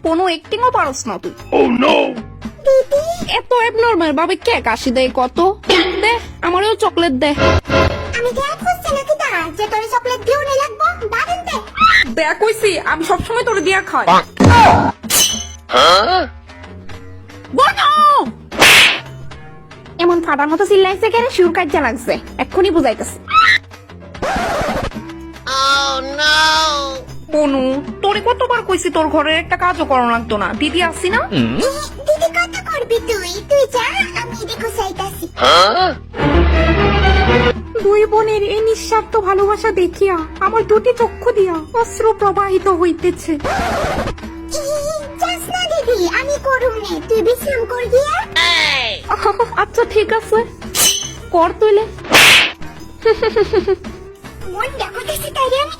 কোনো অ্যাক্টিংও পারস না তুই। দিদি এত অ্যাবনর্মাল ভাবে কে কাশি দেয় কত? দে আমারও চকলেট দে। আমি দেয়া খুঁজছি নাকি তা যে তোর চকলেট দিও না লাগবো দাঁড়ান দে। দেখ কইছি আমি সবসময় তোরে দিয়া খাই। বনো এমন ফাটার মতো চিল্লাইছে কেন? শিউর কাজ্জা লাগছে, এক্ষুনি বুঝাইতেছে। বনু তোরে কতবার কইছি তোর ঘরের একটা কাজও করো লাগতো না, দিদি আসছি না? দিদি কত করবি তুই? তুই যা, আমি দেখো চাইতাছি। দুই বোনের এই নিঃস্বার্থ ভালোবাসা দেখিয়া আমার দুটি চক্ষু দিয়া অশ্রু প্রবাহিত হইতেছে। যাস না দিদি, আমি করুম নে, তুই বিশ্রাম কর গিয়া। আচ্ছা ঠিক আছে, কর তুইলে। মন দেখো তাই আমি